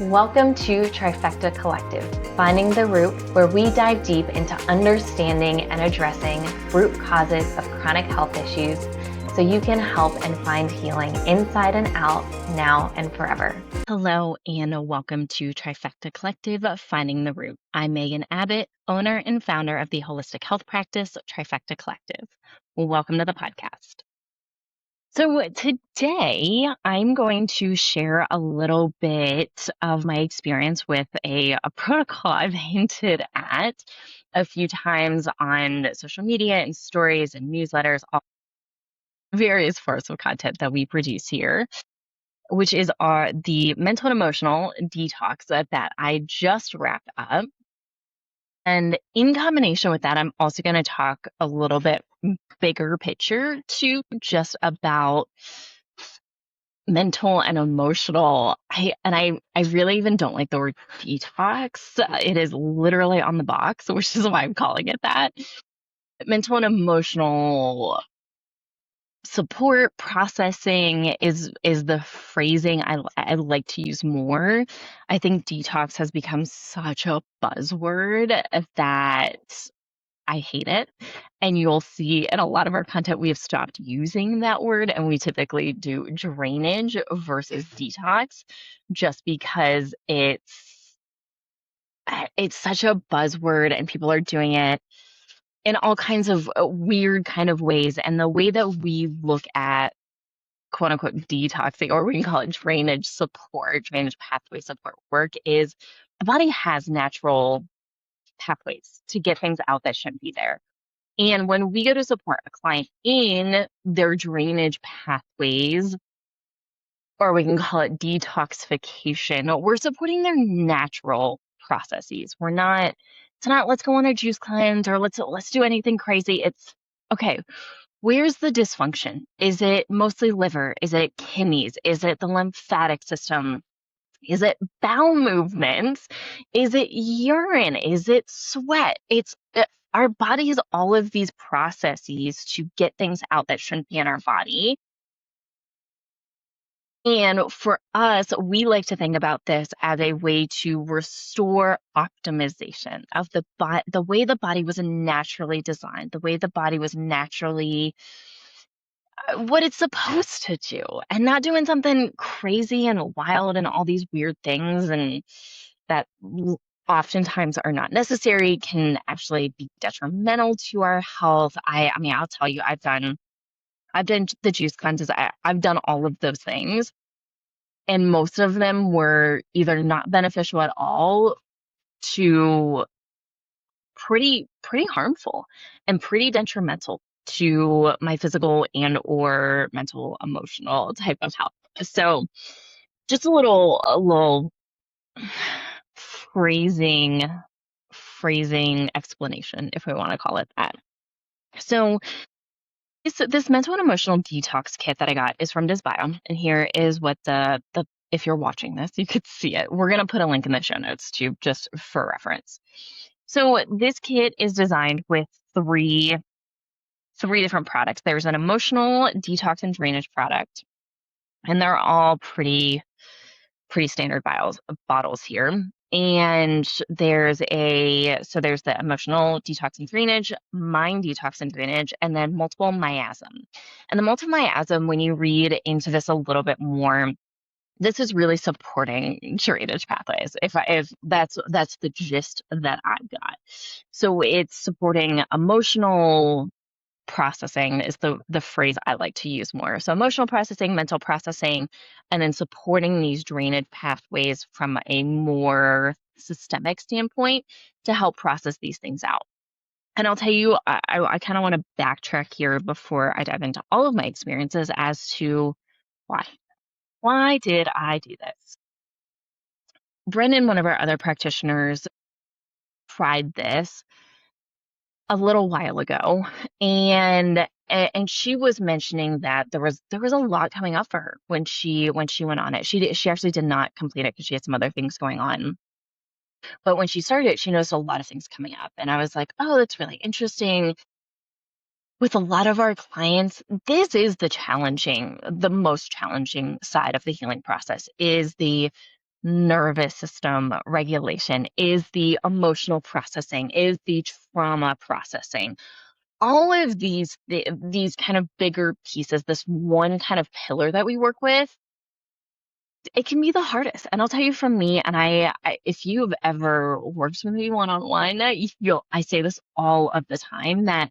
Welcome to Trifecta Collective, Finding the Root, where we dive deep into understanding and addressing root causes of chronic health issues so you can help and find healing inside and out, now and forever. Hello, and welcome to Trifecta Collective, Finding the Root. I'm Megan Abbott, owner and founder of the holistic health practice Trifecta Collective. Welcome to the podcast. So today I'm going to share a little bit of my experience with a protocol I've hinted at a few times on social media and stories and newsletters, all various forms of content that we produce here, which is the mental and emotional detox that I just wrapped up. And in combination with that, I'm also going to talk a little bit bigger picture too, just about mental and emotional. I really even don't like the word detox. It is literally on the box, which is why I'm calling it that. Mental and emotional support processing is the phrasing I like to use more. I think detox has become such a buzzword that I hate it. And you'll see in a lot of our content, we have stopped using that word and we typically do drainage versus detox just because it's such a buzzword and people are doing it in all kinds of weird kind of ways. And the way that we look at quote unquote detoxing, or we can call it drainage pathway support work, is the body has natural pathways to get things out that shouldn't be there. And when we go to support a client in their drainage pathways, or we can call it detoxification, we're supporting their natural processes. It's not let's go on a juice cleanse or let's do anything crazy. It's okay, where's the dysfunction? Is it mostly liver? Is it kidneys? Is it the lymphatic system? Is it bowel movements? Is it urine? Is it sweat? Our body has all of these processes to get things out that shouldn't be in our body. And for us, we like to think about this as a way to restore optimization of the way the body was naturally designed, the way the body was naturally what it's supposed to do, and not doing something crazy and wild and all these weird things and that oftentimes are not necessary, can actually be detrimental to our health. I mean, I'll tell you, I've done the juice cleanses. I've done all of those things, and most of them were either not beneficial at all to pretty harmful and pretty detrimental to my physical and or mental emotional type of health. So just a little phrasing explanation, if we want to call it that. So this mental and emotional detox kit that I got is from DisBio, and here is what the if you're watching this, you could see it. We're gonna put a link in the show notes too, just for reference. So this kit is designed with three different products. There's an emotional detox and drainage product, and they're all pretty standard bottles here. And there's the emotional detox and drainage, mind detox and drainage, and then multiple miasm. And the multiple miasm, when you read into this a little bit more, this is really supporting drainage pathways. If that's the gist that I've got. So it's supporting emotional processing is the phrase I like to use more. So emotional processing, mental processing, and then supporting these drainage pathways from a more systemic standpoint to help process these things out. And I'll tell you, I kind of want to backtrack here before I dive into all of my experiences as to why. Why did I do this? Brendan, one of our other practitioners, tried this a little while ago, and she was mentioning that there was a lot coming up for her when she went on it. She actually did not complete it because she had some other things going on. But when she started it, she noticed a lot of things coming up, and I was like, "Oh, that's really interesting." With a lot of our clients, this is the most challenging side of the healing process is the nervous system regulation, is the emotional processing, is the trauma processing. All of these kind of bigger pieces, this one kind of pillar that we work with, it can be the hardest. And I'll tell you from me, and if you've ever worked with me one-on-one, I say this all of the time, that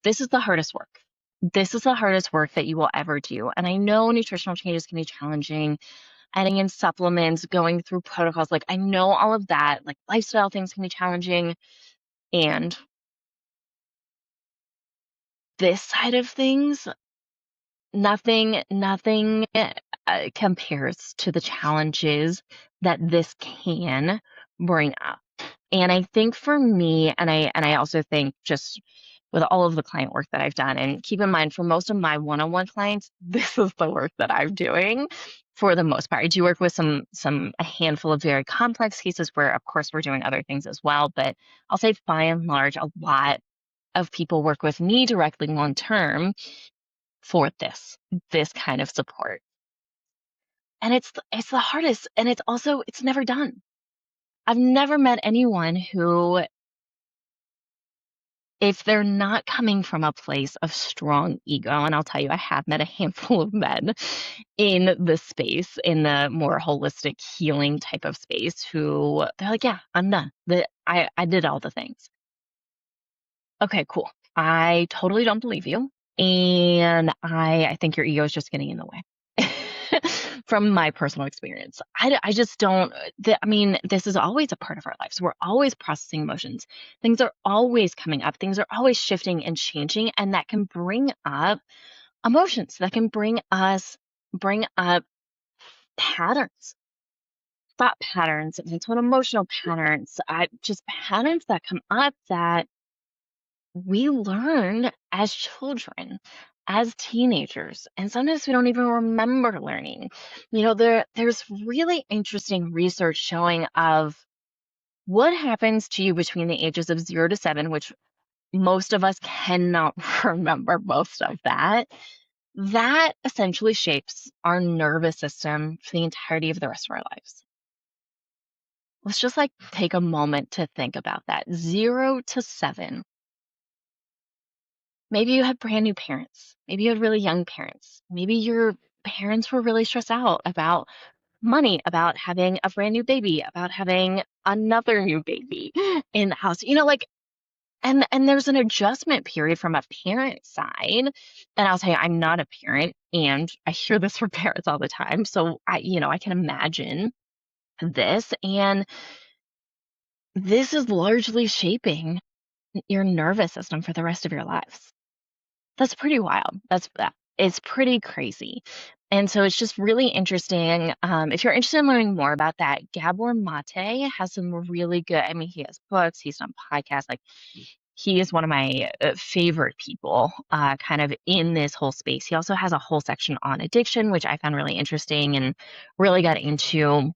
this is the hardest work. This is the hardest work that you will ever do. And I know nutritional changes can be challenging, adding in supplements, going through protocols. Like, I know all of that, like lifestyle things can be challenging. And this side of things, nothing compares to the challenges that this can bring up. And I think for me, and I also think, just with all of the client work that I've done, and keep in mind, for most of my one-on-one clients, this is the work that I'm doing for the most part. I do work with a handful of very complex cases where, of course, we're doing other things as well. But I'll say, by and large, a lot of people work with me directly long term for this kind of support. And it's the hardest, and it's never done. I've never met anyone who, if they're not coming from a place of strong ego, and I'll tell you, I have met a handful of men in the space, in the more holistic healing type of space, who they're like, yeah, I'm done. I did all the things. Okay, cool. I totally don't believe you. And I think your ego is just getting in the way. From my personal experience, I just don't. I mean, this is always a part of our lives. We're always processing emotions. Things are always coming up. Things are always shifting and changing, and that can bring up emotions. That can bring up patterns, thought patterns, mental and emotional patterns. Just patterns that come up that we learn as children, as teenagers, and sometimes we don't even remember learning. There's really interesting research showing of what happens to you between the ages of 0 to 7, which most of us cannot remember most of that. That essentially shapes our nervous system for the entirety of the rest of our lives. Let's just take a moment to think about that. 0 to 7. Maybe you had brand new parents. Maybe you had really young parents. Maybe your parents were really stressed out about money, about having a brand new baby, about having another new baby in the house. And there's an adjustment period from a parent side. And I'll tell you, I'm not a parent, and I hear this from parents all the time. So I can imagine this. And this is largely shaping your nervous system for the rest of your lives. That's pretty wild. It's pretty crazy. And so it's just really interesting. If you're interested in learning more about that, Gabor Mate has some really good, I mean, he has books, he's done podcasts. He is one of my favorite people kind of in this whole space. He also has a whole section on addiction, which I found really interesting and really got into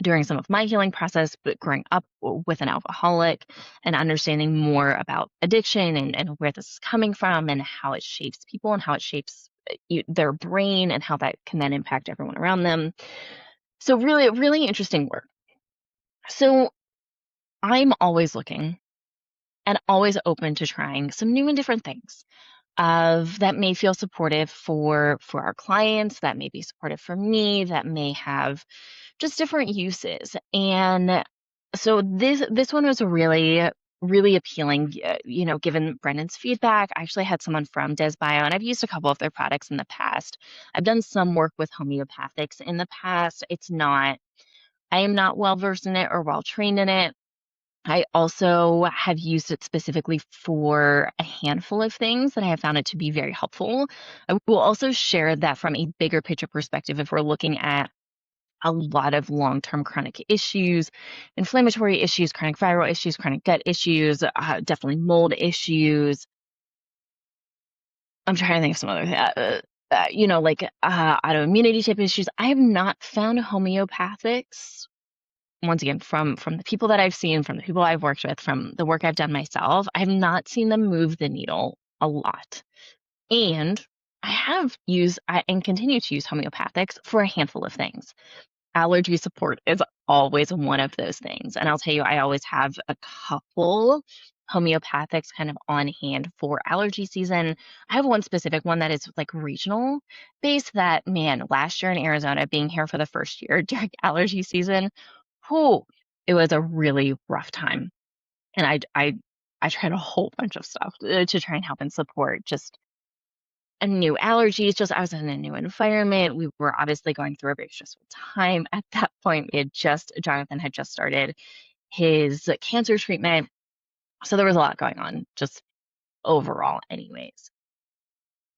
during some of my healing process, but growing up with an alcoholic and understanding more about addiction and where this is coming from and how it shapes people and how it shapes their brain and how that can then impact everyone around them. So really, really interesting work. So I'm always looking and always open to trying some new and different things that may feel supportive for our clients, that may be supportive for me, that may have just different uses. And so this one was really, really appealing, given Brendan's feedback. I actually had someone from DesBio, and I've used a couple of their products in the past. I've done some work with homeopathics in the past. I am not well versed in it or well trained in it. I also have used it specifically for a handful of things that I have found it to be very helpful. I will also share that from a bigger picture perspective, if we're looking at a lot of long-term chronic issues, inflammatory issues, chronic viral issues, chronic gut issues, definitely mold issues. I'm trying to think of some other, autoimmunity type issues. I have not found homeopathics, once again, from the people that I've seen, from the people I've worked with, from the work I've done myself. I have not seen them move the needle a lot. And I have used and continue to use homeopathics for a handful of things. allergy support is always one of those things. And I'll tell you, I always have a couple homeopathics kind of on hand for allergy season. I have one specific one that is like regional based that, man, last year in Arizona, being here for the first year during allergy season, whew, it was a really rough time. And I tried a whole bunch of stuff to try and help and support just a new allergies. Just I was in a new environment. We were obviously going through a very stressful time at that point. Jonathan had just started his cancer treatment. So there was a lot going on just overall, anyways.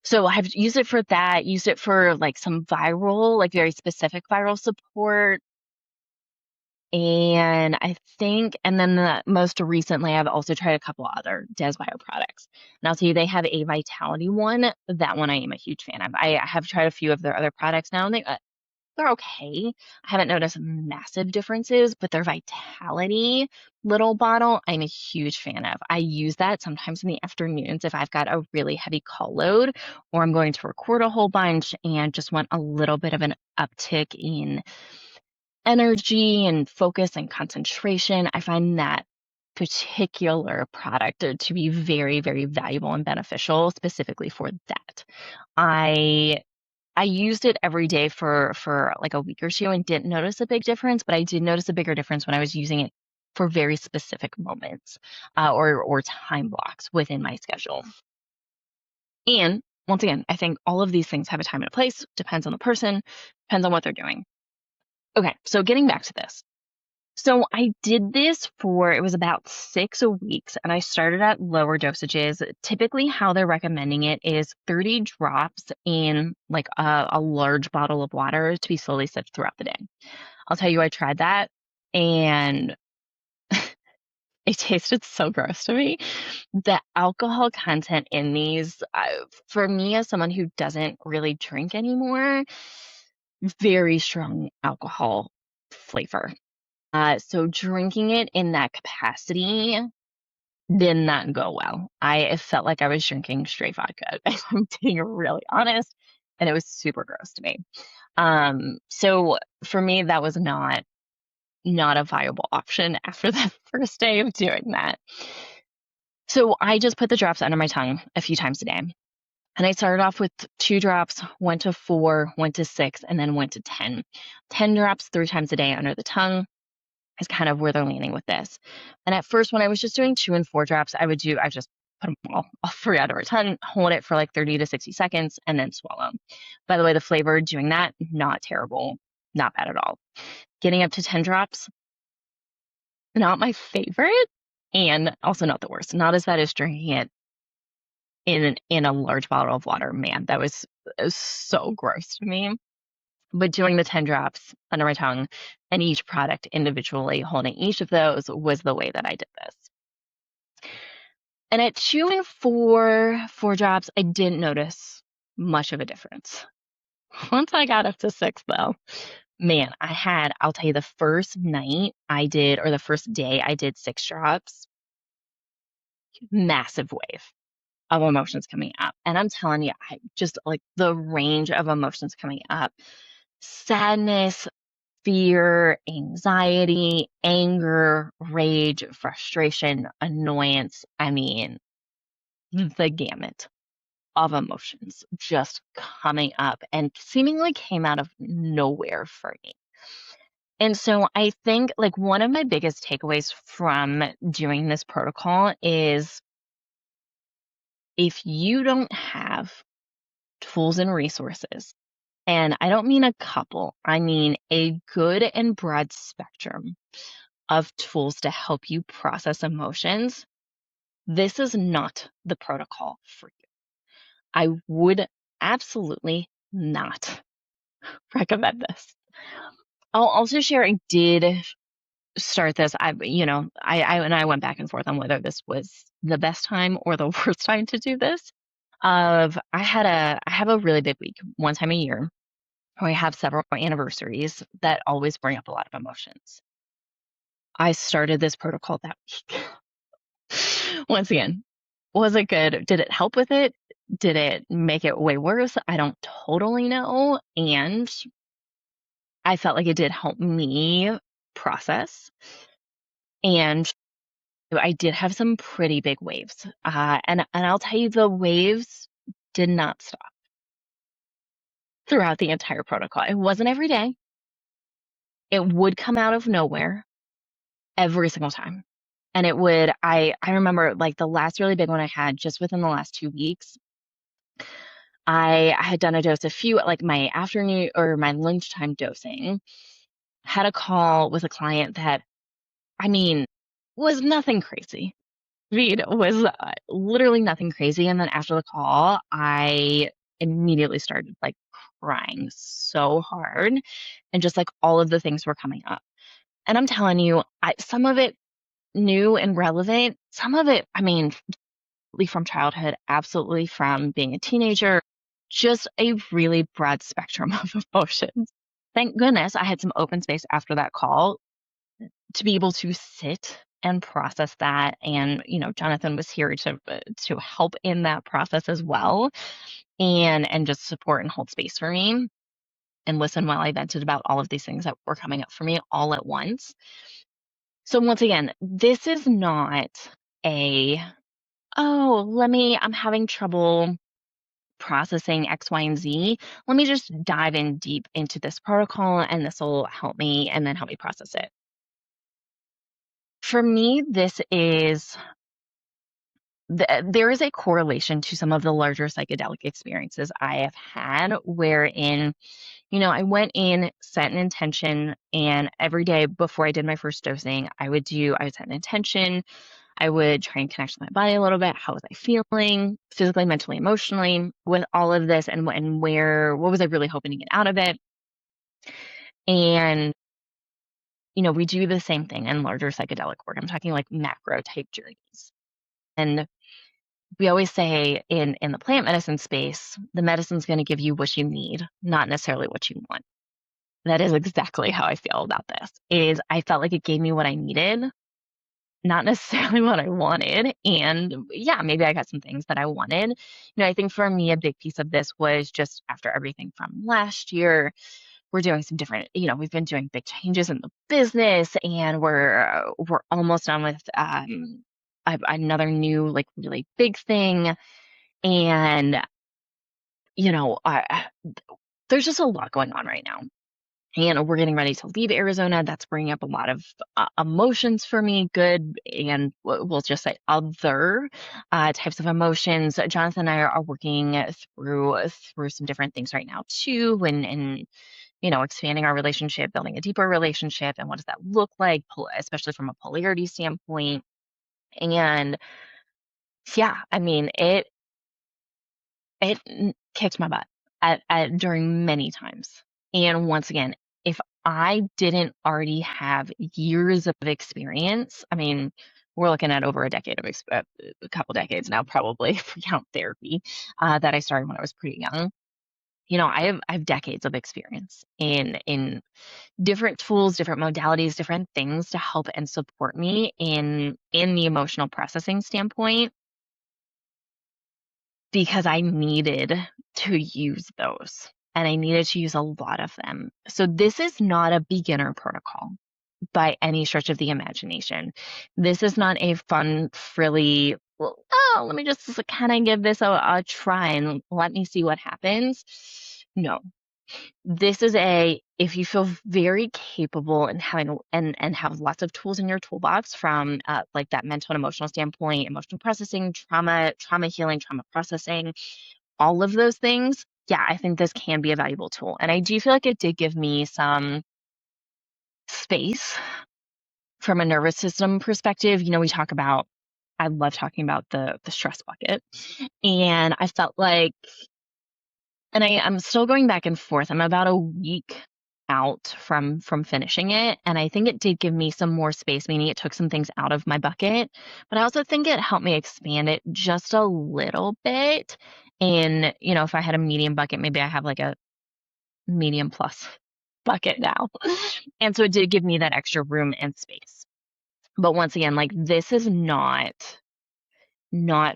So I've used it for that, used it for like some viral, like very specific viral support. And I think, and then most recently, I've also tried a couple other Desbio products. And I'll tell you, they have a Vitality one. That one I am a huge fan of. I have tried a few of their other products now, and they're okay. I haven't noticed massive differences, but their Vitality little bottle, I'm a huge fan of. I use that sometimes in the afternoons if I've got a really heavy call load or I'm going to record a whole bunch and just want a little bit of an uptick in energy and focus and concentration. I find that particular product to be very, very valuable and beneficial specifically for that. I I used it every day for like a week or two and didn't notice a big difference, but I did notice a bigger difference when I was using it for very specific moments or time blocks within my schedule. And once again, I think all of these things have a time and a place, depends on the person, depends on what they're doing. Okay, so getting back to this. So I did this for, it was about 6 weeks, and I started at lower dosages. Typically, how they're recommending it is 30 drops in like a large bottle of water to be slowly sipped throughout the day. I'll tell you, I tried that and it tasted so gross to me. The alcohol content in these, for me, as someone who doesn't really drink anymore, very strong alcohol flavor. So drinking it in that capacity did not go well. It felt like I was drinking straight vodka, if I'm being really honest, and it was super gross to me. So for me, that was not a viable option after the first day of doing that. So I just put the drops under my tongue a few times a day. And I started off with 2 drops, went to 4, went to 6, and then went to 10. 10 drops 3 times a day under the tongue is kind of where they're leaning with this. And at first, when I was just doing 2 and 4 drops, I just put them all 3 out of our tongue, hold it for like 30 to 60 seconds, and then swallow. By the way, the flavor doing that, not terrible, not bad at all. Getting up to 10 drops, not my favorite, and also not the worst. Not as bad as drinking it in a large bottle of water. Man, that was so gross to me. But doing the 10 drops under my tongue and each product individually, holding each of those was the way that I did this. And at 2 and 4 drops, I didn't notice much of a difference. Once I got up to 6, though, man, I'll tell you, the first night I did, or the first day I did 6 drops, massive wave of emotions coming up. And I'm telling you, I just like the range of emotions coming up: sadness, fear, anxiety, anger, rage, frustration, annoyance. I mean, the gamut of emotions just coming up and seemingly came out of nowhere for me. And so I think like one of my biggest takeaways from doing this protocol is if you don't have tools and resources, and I don't mean a couple, I mean a good and broad spectrum of tools to help you process emotions, this is not the protocol for you. I would absolutely not recommend this. I'll also share I did start this. I went back and forth on whether this was the best time or the worst time to do this. I have a really big week one time a year. I have several anniversaries that always bring up a lot of emotions. I started this protocol that week. Once again, was it good? Did it help with it? Did it make it way worse? I don't totally know. And I felt like it did help me process. And I did have some pretty big waves. And I'll tell you, the waves did not stop throughout the entire protocol. It wasn't every day. It would come out of nowhere every single time. And I remember like the last really big one I had just within the last 2 weeks. I had done a dose, a few, like my afternoon or my lunchtime dosing, had a call with a client that, I mean, was nothing crazy. I mean, it was literally nothing crazy. And then after the call, I immediately started like crying so hard and just like all of the things were coming up. And I'm telling you, some of it new and relevant, some of it, I mean, from childhood, absolutely from being a teenager, just a really broad spectrum of emotions. Thank goodness I had some open space after that call to be able to sit and process that. And, Jonathan was here to help in that process as well, and just support and hold space for me and listen while I vented about all of these things that were coming up for me all at once. So once again, this is not a, I'm having trouble processing X, Y, and Z. Let me just dive in deep into this protocol and this will help me and then help me process it. For me, there is a correlation to some of the larger psychedelic experiences I have had wherein, I went in, set an intention, and every day before I did my first dosing, I would set an intention. I would try and connect with my body a little bit. How was I feeling physically, mentally, emotionally with all of this, and what was I really hoping to get out of it? And, we do the same thing in larger psychedelic work. I'm talking like macro type journeys. And we always say in the plant medicine space, the medicine's going to give you what you need, not necessarily what you want. That is exactly how I feel about this. Is I felt like it gave me what I needed, not necessarily what I wanted. And yeah, maybe I got some things that I wanted. I think for me, a big piece of this was just after everything from last year, we're doing some different, we've been doing big changes in the business, and we're almost done with another new, like, really big thing. And, there's just a lot going on right now. And we're getting ready to leave Arizona. That's bringing up a lot of emotions for me, good and we'll just say other types of emotions. Jonathan and I are working through some different things right now too, and expanding our relationship, building a deeper relationship, and what does that look like, especially from a polarity standpoint. And yeah, I mean it kicked my butt during many times. And once again, if I didn't already have years of experience, I mean, we're looking at over a decade of a couple decades now, probably, if we count therapy, that I started when I was pretty young. I have decades of experience in different tools, different modalities, different things to help and support me in the emotional processing standpoint, because I needed to use those, and I needed to use a lot of them. So this is not a beginner protocol by any stretch of the imagination. This is not a fun, frilly, well, let me just kind of give this a try and let me see what happens. No, this is if you feel very capable and have lots of tools in your toolbox from like that mental and emotional standpoint, emotional processing, trauma healing, trauma processing, all of those things. Yeah, I think this can be a valuable tool. And I do feel like it did give me some space from a nervous system perspective. I love talking about the stress bucket. And I felt like, and I'm still going back and forth. I'm about a week out from finishing it, and I think it did give me some more space, meaning it took some things out of my bucket, but I also think it helped me expand it just a little bit. And if I had a medium bucket, maybe I have like a medium plus bucket now. And so it did give me that extra room and space. But once again, like, this is not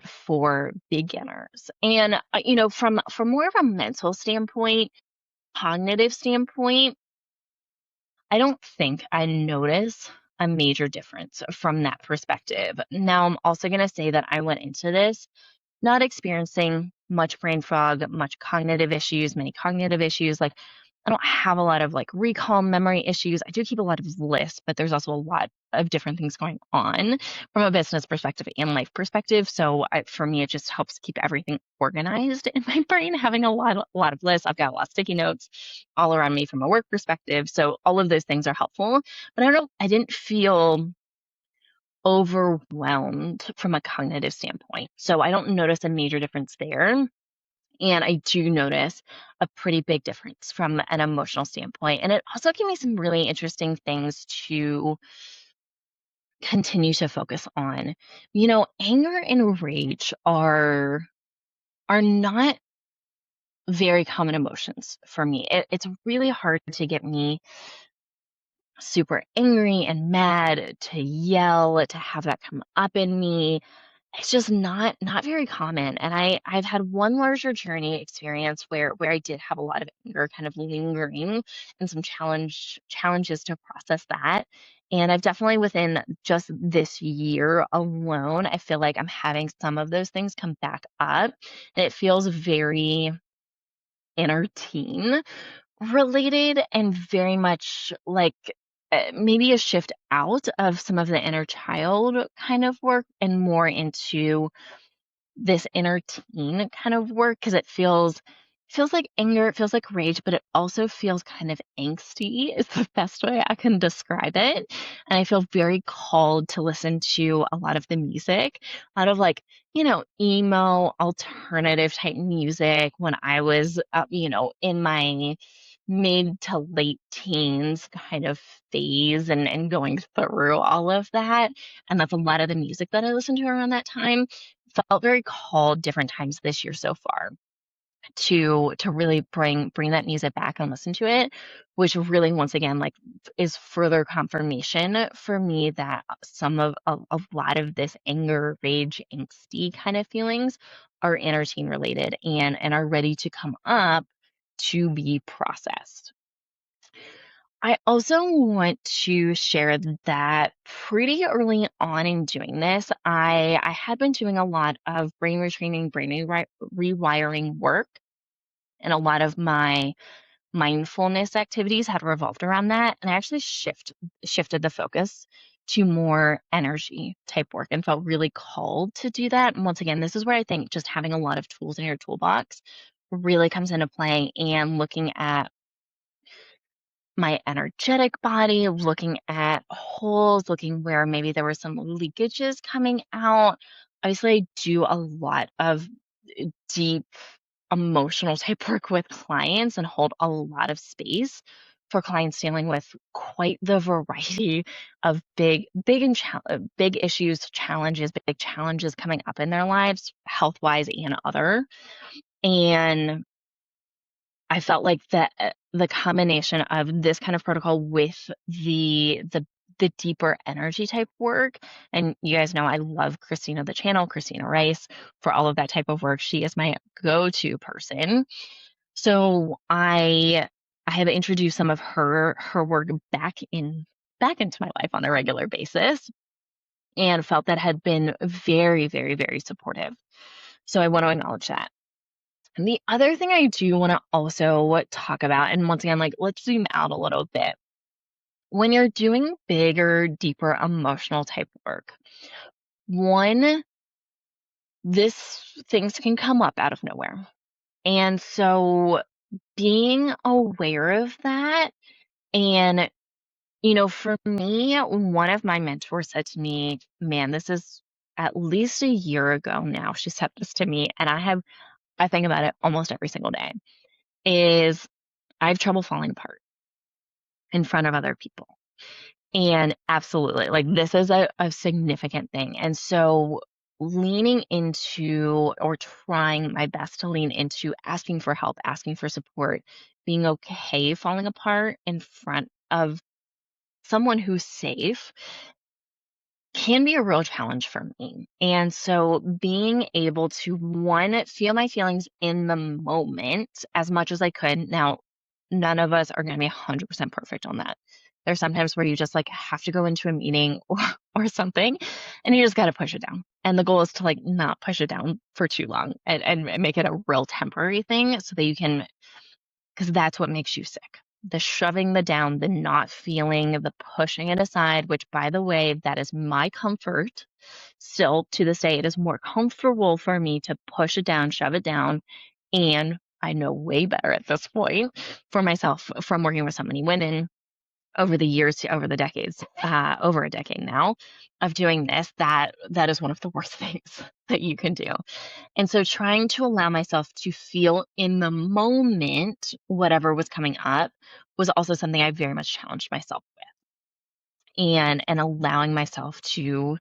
for beginners. And from more of a mental standpoint, cognitive standpoint, I don't think I notice a major difference from that perspective. Now, I'm also going to say that I went into this not experiencing much brain fog, much cognitive issues, many cognitive issues. Like, I don't have a lot of like recall memory issues. I do keep a lot of lists, but there's also a lot of different things going on from a business perspective and life perspective. So for me, it just helps keep everything organized in my brain, having a lot of lists. I've got a lot of sticky notes all around me from a work perspective. So all of those things are helpful. But I didn't feel overwhelmed from a cognitive standpoint. So I don't notice a major difference there. And I do notice a pretty big difference from an emotional standpoint. And it also gave me some really interesting things to continue to focus on. Anger and rage are not very common emotions for me. It's really hard to get me super angry and mad, to yell, to have that come up in me. It's just not very common, and I've had one larger journey experience where I did have a lot of anger kind of lingering and some challenges to process that, and I've definitely within just this year alone, I feel like I'm having some of those things come back up, and it feels very inner teen related and very much like, maybe a shift out of some of the inner child kind of work and more into this inner teen kind of work because it feels like anger, it feels like rage, but it also feels kind of angsty is the best way I can describe it. And I feel very called to listen to a lot of the music, a lot of like, emo alternative type music when I was, in my mid to late teens kind of phase and going through all of that. And that's a lot of the music that I listened to around that time. Felt very called different times this year so far to really bring that music back and listen to it, which really once again like is further confirmation for me that some of a lot of this anger, rage, angsty kind of feelings are inner teen related and are ready to come up to be processed. I also want to share that pretty early on in doing this, I had been doing a lot of brain retraining, rewiring work, and a lot of my mindfulness activities had revolved around that. And I actually shifted the focus to more energy type work and felt really called to do that. And once again, this is where I think just having a lot of tools in your toolbox really comes into play and looking at my energetic body, looking at holes, looking where maybe there were some leakages coming out. Obviously, I do a lot of deep emotional type work with clients and hold a lot of space for clients dealing with quite the variety of big issues, big challenges coming up in their lives, health wise and other. And I felt like the combination of this kind of protocol with the deeper energy type work, and you guys know I love Christina the channel, Christina Rice, for all of that type of work. She is my go-to person. So I have introduced some of her work back into my life on a regular basis and felt that had been very, very, very supportive. So I want to acknowledge that. And the other thing I do want to also talk about, and once again, like let's zoom out a little bit. When you're doing bigger, deeper emotional type work, one, this things can come up out of nowhere. And so being aware of that, and for me, one of my mentors said to me, man, this is at least a year ago now. She said this to me, and I think about it almost every single day, is I have trouble falling apart in front of other people. And absolutely, like this is a significant thing. And so leaning into or trying my best to lean into asking for help, asking for support, being okay falling apart in front of someone who's safe can be a real challenge for me. And so being able to, one, feel my feelings in the moment as much as I could. Now, none of us are going to be 100% perfect on that. There's sometimes where you just like have to go into a meeting or something, and you just got to push it down. And the goal is to like not push it down for too long and make it a real temporary thing so that you can, because that's what makes you sick. The shoving the down, the not feeling, the pushing it aside, which by the way, that is my comfort. Still to this day, it is more comfortable for me to push it down, shove it down. And I know way better at this point for myself from working with so many women over the years, over the decades, over a decade now of doing this, that is one of the worst things that you can do. And so trying to allow myself to feel in the moment whatever was coming up was also something I very much challenged myself with. And allowing myself to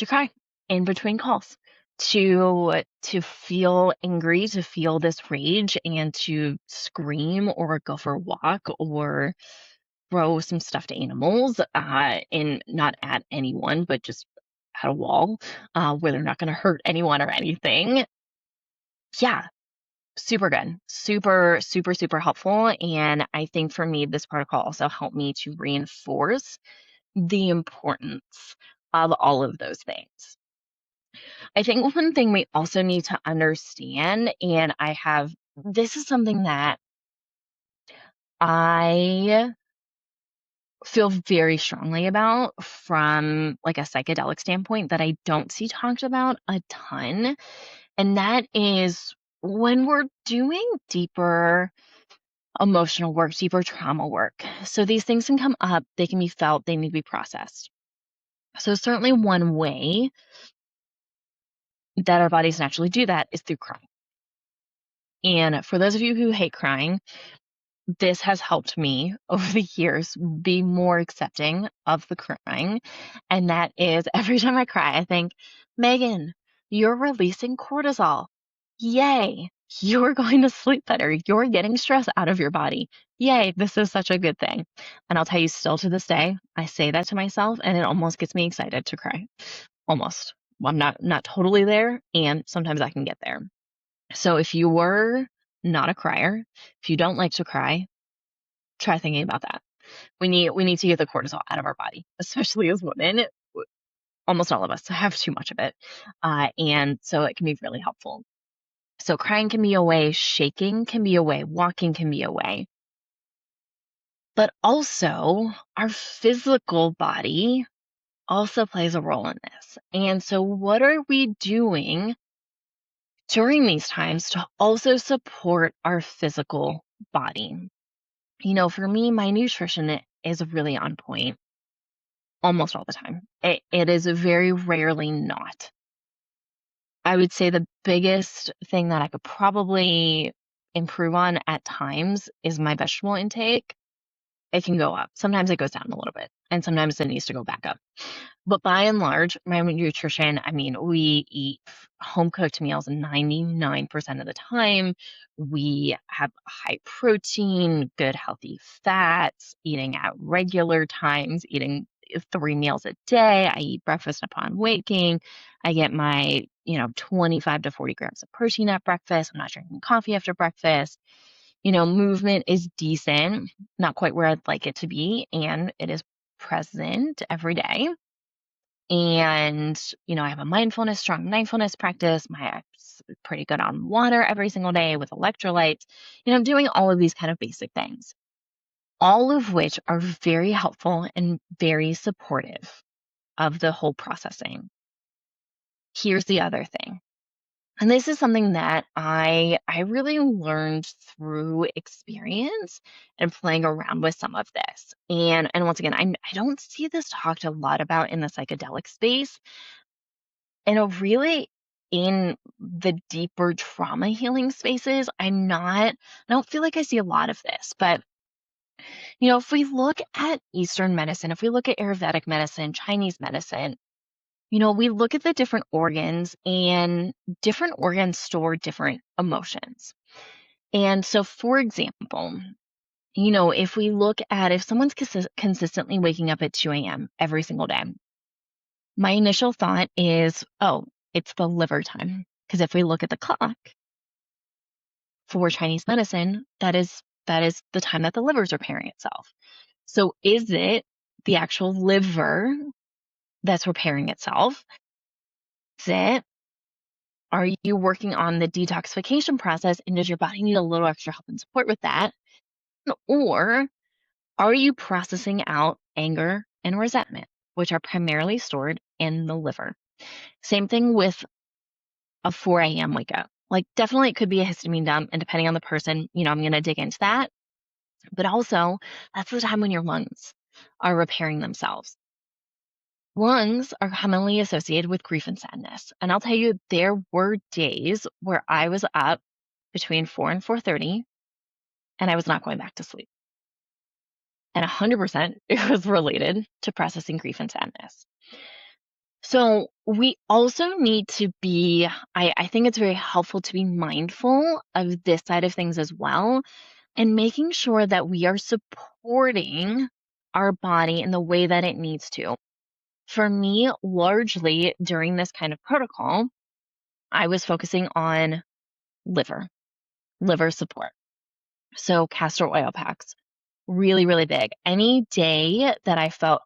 cry in between calls, to feel angry, to feel this rage and to scream or go for a walk or throw some stuffed animals, in not at anyone, but just at a wall, where they're not gonna hurt anyone or anything. Yeah, super good. Super, super, super helpful, and I think for me, this protocol also helped me to reinforce the importance of all of those things. I think one thing we also need to understand, and this is something that I feel very strongly about from like a psychedelic standpoint that I don't see talked about a ton. And that is when we're doing deeper emotional work, deeper trauma work. So these things can come up, they can be felt, they need to be processed. So certainly one way that our bodies naturally do that is through crying. And for those of you who hate crying, this has helped me over the years be more accepting of the crying. And that is every time I cry, I think, Megan, you're releasing cortisol. Yay. You're going to sleep better. You're getting stress out of your body. Yay. This is such a good thing. And I'll tell you, still to this day, I say that to myself and it almost gets me excited to cry. Almost. Well, I'm not totally there. And sometimes I can get there. So if you were not a crier, if you don't like to cry, try thinking about that. We need to get the cortisol out of our body, especially as women. Almost all of us have too much of it, and so it can be really helpful. So crying can be a way, shaking can be a way, walking can be a way, but also our physical body also plays a role in this. And so, what are we doing during these times to also support our physical body? For me, my nutrition is really on point almost all the time. It is very rarely not. I would say the biggest thing that I could probably improve on at times is my vegetable intake. It can go up. Sometimes it goes down a little bit, and sometimes it needs to go back up. But by and large, my nutrition, I mean, we eat home cooked meals 99% of the time. We have high protein, good healthy fats, eating at regular times, eating 3 meals a day. I eat breakfast upon waking. I get my, 25 to 40 grams of protein at breakfast. I'm not drinking coffee after breakfast. Movement is decent, not quite where I'd like it to be, and it is present every day. And, I have a strong mindfulness practice. My pretty good on water every single day with electrolytes. I'm doing all of these kind of basic things, all of which are very helpful and very supportive of the whole processing. Here's the other thing. And this is something that I really learned through experience and playing around with some of this. And once again, I don't see this talked a lot about in the psychedelic space. And really in the deeper trauma healing spaces, I don't feel like I see a lot of this. But if we look at Eastern medicine, if we look at Ayurvedic medicine, Chinese medicine, we look at the different organs and different organs store different emotions. And so, for example, if someone's consistently waking up at 2 a.m. every single day, my initial thought is, oh, it's the liver time. Because if we look at the clock for Chinese medicine, that is the time that the liver is repairing itself. So is it the actual liver that's repairing itself? Is it, are you working on the detoxification process, and does your body need a little extra help and support with that? Or are you processing out anger and resentment, which are primarily stored in the liver? Same thing with a 4 a.m. wake up. Like, definitely it could be a histamine dump, and depending on the person, I'm going to dig into that. But also, that's the time when your lungs are repairing themselves. Lungs are commonly associated with grief and sadness. And I'll tell you, there were days where I was up between 4 and 4:30 and I was not going back to sleep. And 100% it was related to processing grief and sadness. So we also need to be, I think it's very helpful to be mindful of this side of things as well, and making sure that we are supporting our body in the way that it needs to. For me, largely during this kind of protocol, I was focusing on liver support. So castor oil packs, really, really big. Any day that I felt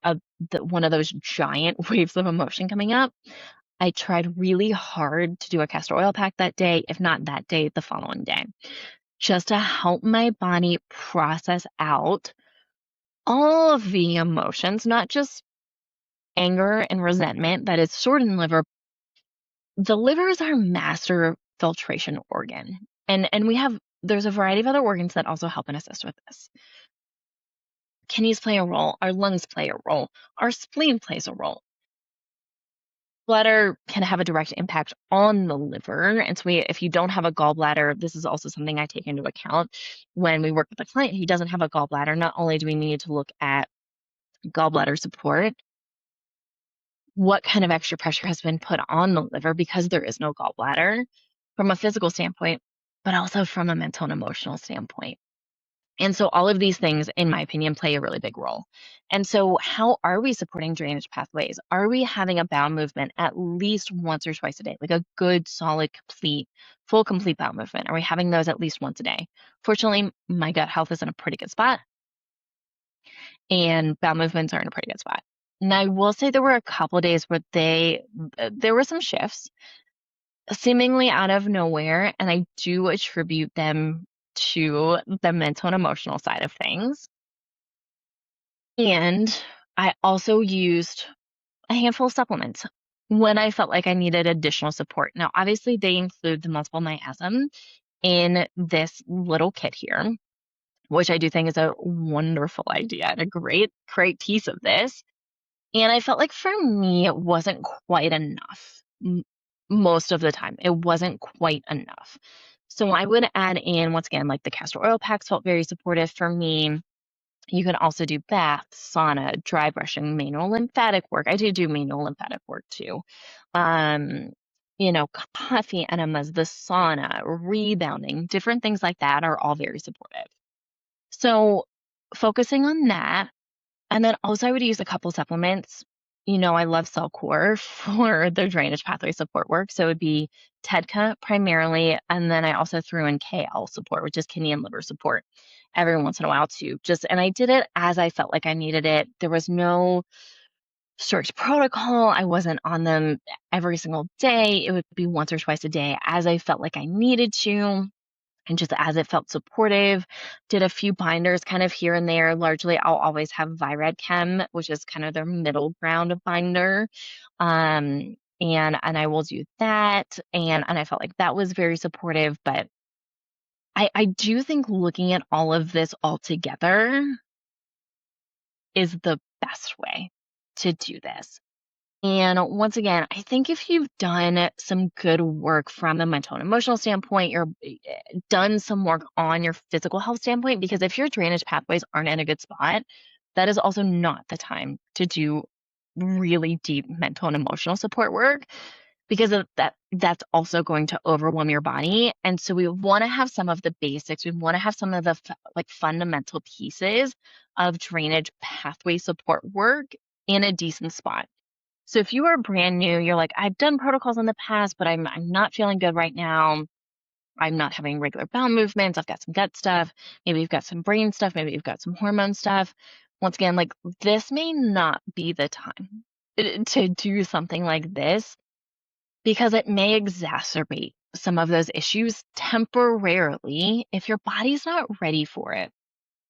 one of those giant waves of emotion coming up, I tried really hard to do a castor oil pack that day, if not that day, the following day, just to help my body process out all of the emotions, not just anger and resentment that is stored in the liver. The liver is our master filtration organ. And there's a variety of other organs that also help and assist with this. Kidneys play a role, our lungs play a role, our spleen plays a role. Bladder can have a direct impact on the liver. And so if you don't have a gallbladder, this is also something I take into account when we work with a client who doesn't have a gallbladder. Not only do we need to look at gallbladder support, what kind of extra pressure has been put on the liver because there is no gallbladder from a physical standpoint, but also from a mental and emotional standpoint. And so all of these things, in my opinion, play a really big role. And so how are we supporting drainage pathways? Are we having a bowel movement at least once or twice a day, like a good, solid, complete bowel movement? Are we having those at least once a day? Fortunately, my gut health is in a pretty good spot, and bowel movements are in a pretty good spot. And I will say there were a couple of days where there were some shifts seemingly out of nowhere, and I do attribute them to the mental and emotional side of things. And I also used a handful of supplements when I felt like I needed additional support. Now, obviously, they include the multiple miasm in this little kit here, which I do think is a wonderful idea and a great piece of this. And I felt like for me, it wasn't quite enough. Most of the time, it wasn't quite enough. So I would add in, once again, like the castor oil packs felt very supportive for me. You can also do bath, sauna, dry brushing, manual lymphatic work. I do manual lymphatic work too. Um, coffee enemas, the sauna, rebounding, different things like that are all very supportive. So focusing on that. And then also I would use a couple supplements. I love Cellcore for the drainage pathway support work. So it would be TEDCA primarily. And then I also threw in KL support, which is kidney and liver support every once in a while too. And I did it as I felt like I needed it. There was no strict protocol. I wasn't on them every single day. It would be once or twice a day as I felt like I needed to. And just as it felt supportive, did a few binders kind of here and there. Largely, I'll always have Virad Chem, which is kind of their middle ground of binder. And I will do that. And I felt like that was very supportive. But I do think looking at all of this all together is the best way to do this. And once again, I think if you've done some good work from a mental and emotional standpoint, you're done some work on your physical health standpoint, because if your drainage pathways aren't in a good spot, that is also not the time to do really deep mental and emotional support work, because of that's also going to overwhelm your body. And so we want to have some of the basics. We want to have some of the fundamental pieces of drainage pathway support work in a decent spot. So if you are brand new, you're like, I've done protocols in the past, but I'm not feeling good right now. I'm not having regular bowel movements. I've got some gut stuff. Maybe you've got some brain stuff. Maybe you've got some hormone stuff. once again, like this may not be the time to do something like this because it may exacerbate some of those issues temporarily if your body's not ready for it.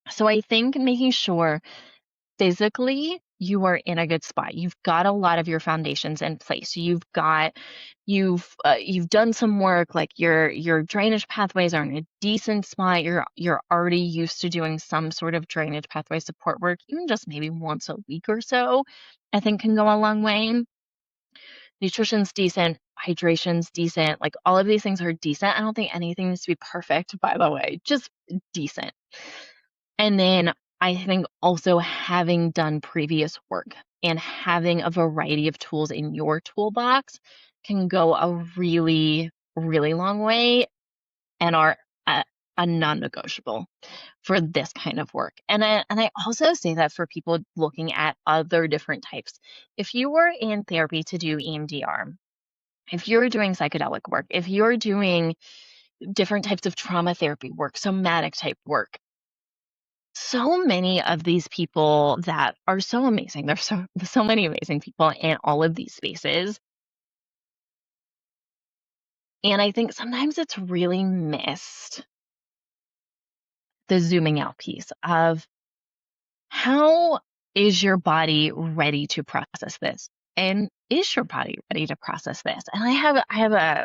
So I think making sure physically you are in a good spot. You've got a lot of your foundations in place. You've done some work, like your drainage pathways are in a decent spot. You're already used to doing some sort of drainage pathway support work, even just maybe once a week or so, I think can go a long way. Nutrition's decent, hydration's decent, like all of these things are decent. I don't think anything needs to be perfect, by the way, just decent. And then I think also having done previous work and having a variety of tools in your toolbox can go a really, really long way and are a non-negotiable for this kind of work. And I also say that for people looking at other different types. If you were in therapy to do EMDR, if you're doing psychedelic work, if you're doing different types of trauma therapy work, somatic type work, so many of these people that are so amazing. There's so many amazing people in all of these spaces. And I think sometimes it's really missed the zooming out piece of how is your body ready to process this? And is your body ready to process this? And I have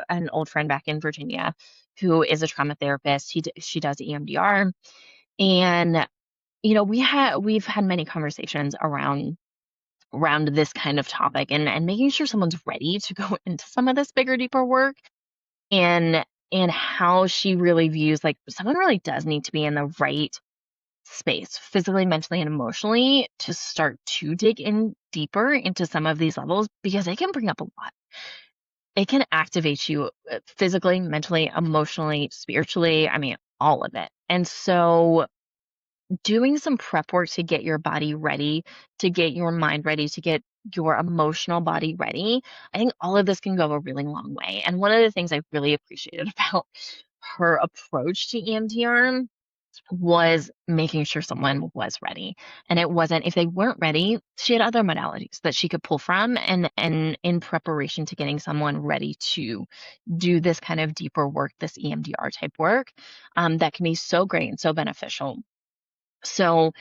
an old friend back in Virginia who is a trauma therapist. She does EMDR, and we've had many conversations around this kind of topic and making sure someone's ready to go into some of this bigger, deeper work and how she really views like someone really does need to be in the right space physically, mentally, and emotionally to start to dig in deeper into some of these levels because it can bring up a lot. It can activate you physically, mentally, emotionally, spiritually. I mean, all of it. And so doing some prep work to get your body ready, to get your mind ready, to get your emotional body ready, I think all of this can go a really long way. And one of the things I really appreciated about her approach to EMDR was making sure someone was ready. And it wasn't, if they weren't ready, she had other modalities that she could pull from and in preparation to getting someone ready to do this kind of deeper work, this EMDR type work, that can be so great and so beneficial. So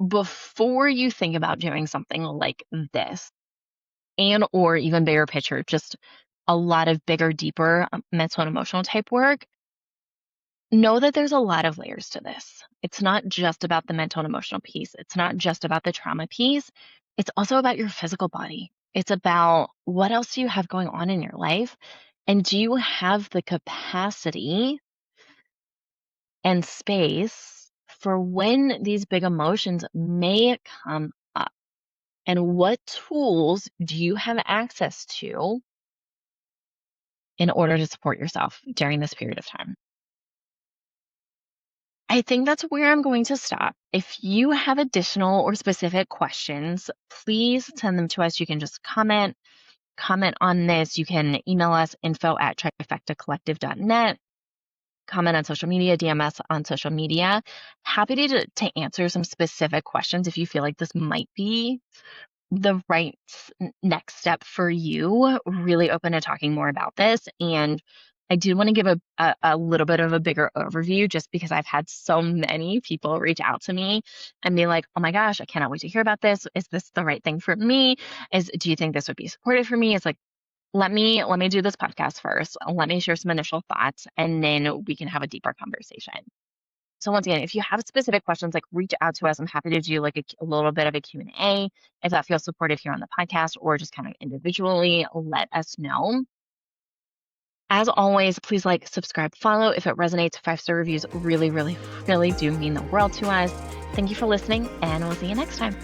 before you think about doing something like this and or even bigger picture, just a lot of bigger, deeper mental and emotional type work, know that there's a lot of layers to this. It's not just about the mental and emotional piece. It's not just about the trauma piece. It's also about your physical body. It's about what else do you have going on in your life? And do you have the capacity and space for when these big emotions may come up? And what tools do you have access to in order to support yourself during this period of time? I think that's where I'm going to stop. If you have additional or specific questions, please send them to us. You can just comment on this. You can email us info@trifectacollective.net, comment on social media, DM us on social media. Happy to answer some specific questions if you feel like this might be the right next step for you. Really open to talking more about this. And I do want to give a little bit of a bigger overview just because I've had so many people reach out to me and be like, oh my gosh, I cannot wait to hear about this. Is this the right thing for me? Do you think this would be supportive for me? It's like, let me do this podcast first. Let me share some initial thoughts and then we can have a deeper conversation. So once again, if you have specific questions, like reach out to us. I'm happy to do like a little bit of a Q&A if that feels supportive here on the podcast or just kind of individually, let us know. As always, please like, subscribe, follow. If it resonates, 5-star reviews really, really, really do mean the world to us. Thank you for listening and we'll see you next time.